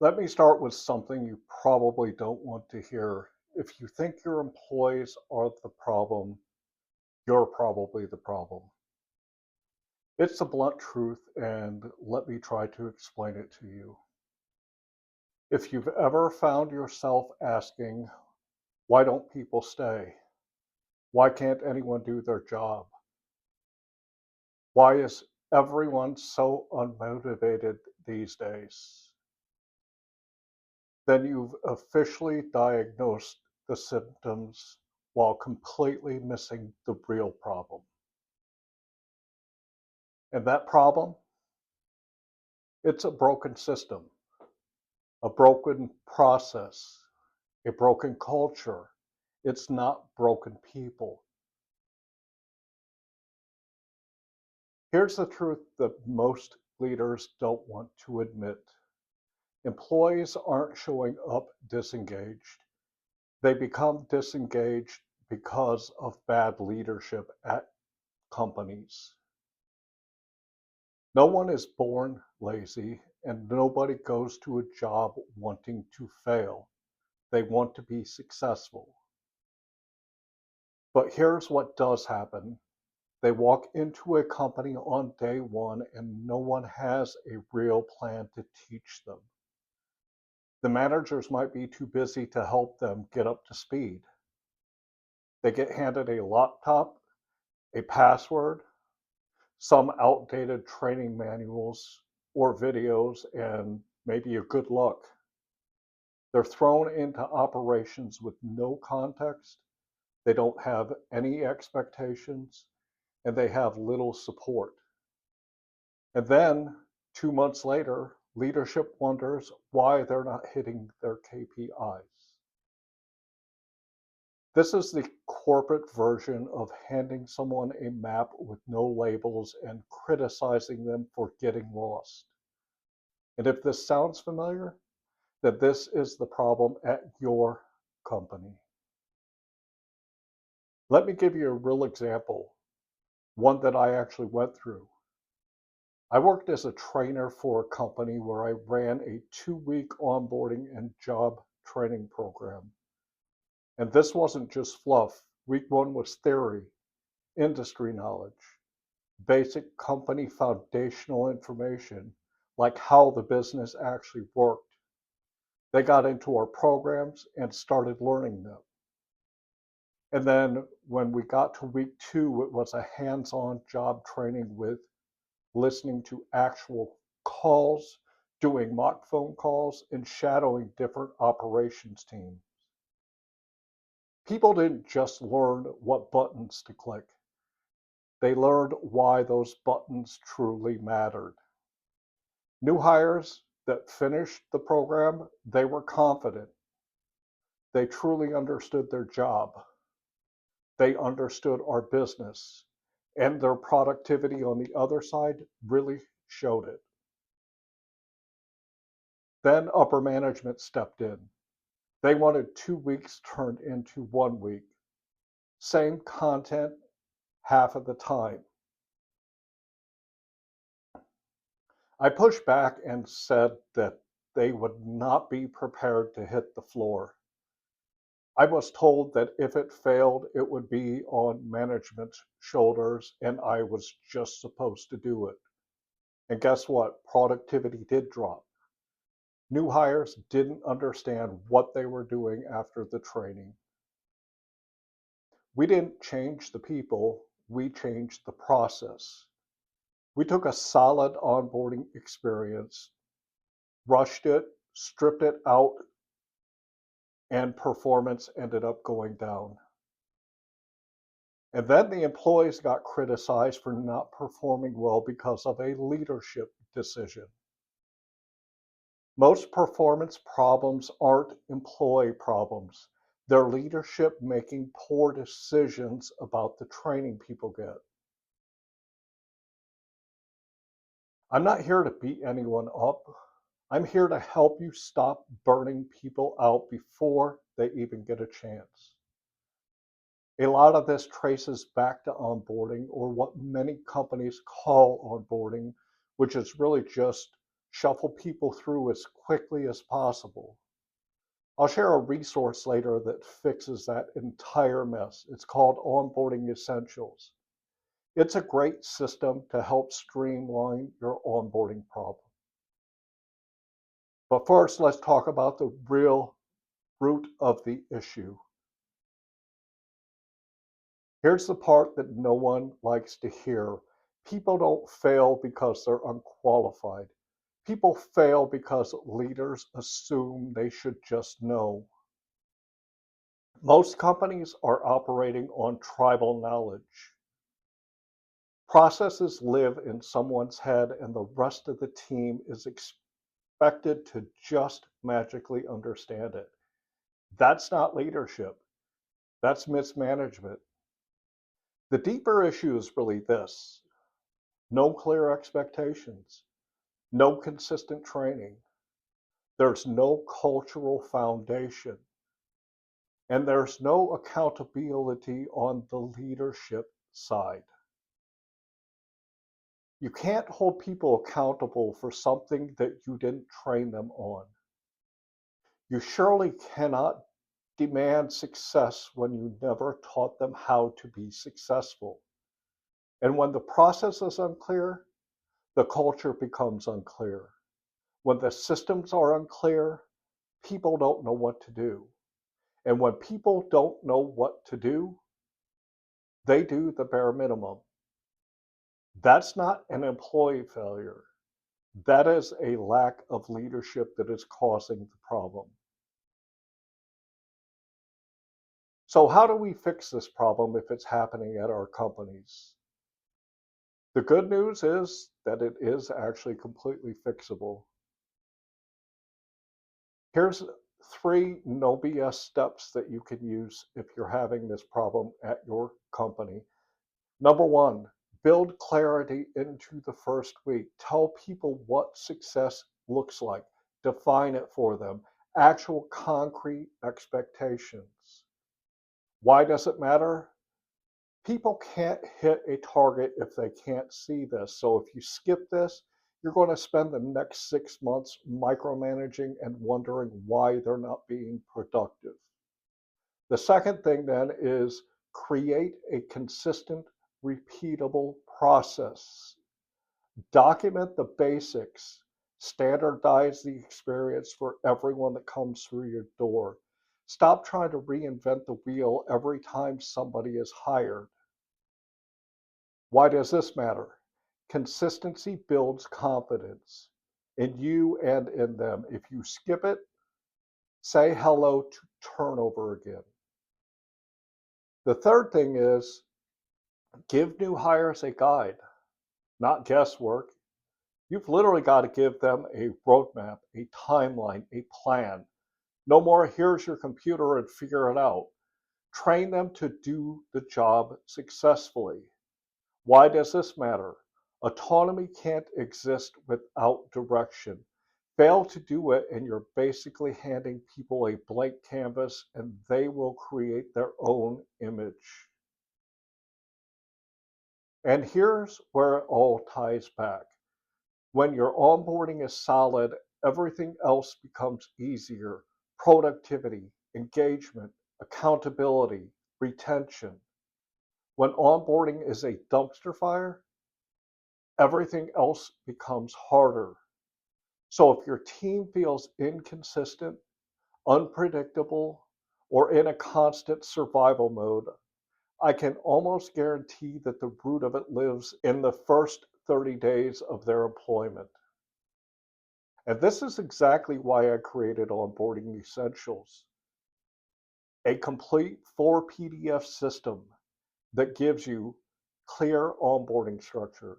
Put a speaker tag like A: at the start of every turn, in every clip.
A: Let me start with something you probably don't want to hear. If you think your employees are the problem, you're probably the problem. It's the blunt truth, and let me try to explain it to you. If you've ever found yourself asking, why don't people stay? Why can't anyone do their job? Why is everyone so unmotivated these days? Then you've officially diagnosed the symptoms while completely missing the real problem. And that problem, it's a broken system, a broken process, a broken culture. It's not broken people. Here's the truth that most leaders don't want to admit. Employees aren't showing up disengaged. They become disengaged because of bad leadership at companies. No one is born lazy, and nobody goes to a job wanting to fail. They want to be successful. But here's what does happen. They walk into a company on day one and no one has a real plan to teach them. The managers might be too busy to help them get up to speed. They get handed a laptop, a password, some outdated training manuals or videos, and maybe a good luck. They're thrown into operations with no context, they don't have any expectations, and they have little support. And then 2 months later, leadership wonders why they're not hitting their KPIs. This is the corporate version of handing someone a map with no labels and criticizing them for getting lost. And if this sounds familiar, then this is the problem at your company. Let me give you a real example, one that I actually went through. I worked as a trainer for a company where I ran a 2 week onboarding and job training program. And this wasn't just fluff. Week one was theory, industry knowledge, basic company foundational information, like how the business actually worked. They got into our programs and started learning them. And then when we got to week two, it was a hands on job training with listening to actual calls, doing mock phone calls, and shadowing different operations teams. People didn't just learn what buttons to click, they learned why those buttons truly mattered. New hires that finished the program, they were confident. They truly understood their job. They understood our business. And their productivity on the other side really showed it. Then upper management stepped in. They wanted 2 weeks turned into 1 week. Same content half of the time. I pushed back and said that they would not be prepared to hit the floor. I was told that if it failed, it would be on management's shoulders and I was just supposed to do it. And guess what? Productivity did drop. New hires didn't understand what they were doing after the training. We didn't change the people, we changed the process. We took a solid onboarding experience, rushed it, stripped it out, and performance ended up going down. And then the employees got criticized for not performing well because of a leadership decision. Most performance problems aren't employee problems. They're leadership making poor decisions about the training people get. I'm not here to beat anyone up. I'm here to help you stop burning people out before they even get a chance. A lot of this traces back to onboarding, or what many companies call onboarding, which is really just Shuffle people through as quickly as possible. I'll share a resource later that fixes that entire mess. It's called Onboarding Essentials. It's a great system to help streamline your onboarding problem. But first, let's talk about the real root of the issue. Here's the part that no one likes to hear. People don't fail because they're unqualified. People fail because leaders assume they should just know. Most companies are operating on tribal knowledge. Processes live in someone's head, and the rest of the team is expected to just magically understand it. That's not leadership, that's mismanagement. The deeper issue is really this: no clear expectations, no consistent training, there's no cultural foundation, and there's no accountability on the leadership side. You can't hold people accountable for something that you didn't train them on. You surely cannot demand success when you never taught them how to be successful. And when the process is unclear, the culture becomes unclear. When the systems are unclear, people don't know what to do. And when people don't know what to do, they do the bare minimum. That's not an employee failure. That is a lack of leadership that is causing the problem. So, how do we fix this problem if it's happening at our companies? The good news is that it is actually completely fixable. Here's 3 no BS steps that you can use if you're having this problem at your company. Number 1, build clarity into the first week. Tell people what success looks like. Define it for them. Actual concrete expectations. Why does it matter? People can't hit a target if they can't see this. So if you skip this, you're going to spend the next 6 months micromanaging and wondering why they're not being productive. The second thing then is create a consistent, repeatable process. Document the basics. Standardize the experience for everyone that comes through your door. Stop trying to reinvent the wheel every time somebody is hired. Why does this matter? Consistency builds confidence in you and in them. If you skip it, say hello to turnover again. The third thing is give new hires a guide, not guesswork. You've literally got to give them a roadmap, a timeline, a plan. No more, here's your computer and figure it out. Train them to do the job successfully. Why does this matter? Autonomy can't exist without direction. Fail to do it, and you're basically handing people a blank canvas and they will create their own image. And here's where it all ties back. When your onboarding is solid, everything else becomes easier. Productivity, engagement, accountability, retention. When onboarding is a dumpster fire, everything else becomes harder. So if your team feels inconsistent, unpredictable, or in a constant survival mode, I can almost guarantee that the root of it lives in the first 30 days of their employment. And this is exactly why I created Onboarding Essentials, a complete 4 PDF system that gives you clear onboarding structure,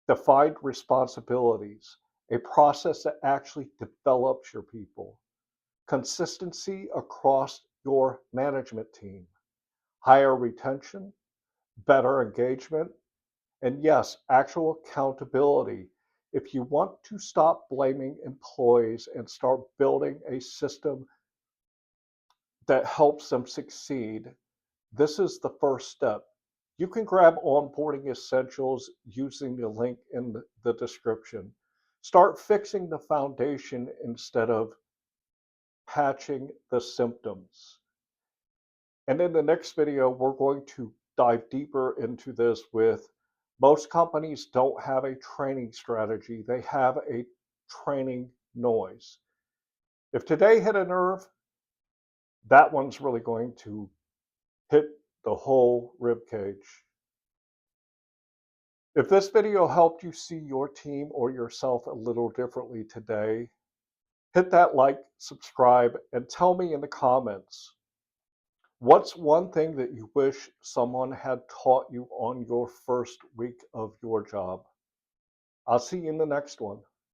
A: defined responsibilities, a process that actually develops your people, consistency across your management team, higher retention, better engagement, and yes, actual accountability. If you want to stop blaming employees and start building a system that helps them succeed, this is the first step. You can grab Onboarding Essentials using the link in the description. Start fixing the foundation instead of patching the symptoms. And in the next video, we're going to dive deeper into this with most companies don't have a training strategy, they have a training noise. If today hit a nerve, that one's really going to hit the whole rib cage. If this video helped you see your team or yourself a little differently today, hit that like, subscribe, and tell me in the comments, what's one thing that you wish someone had taught you on your first week of your job? I'll see you in the next one.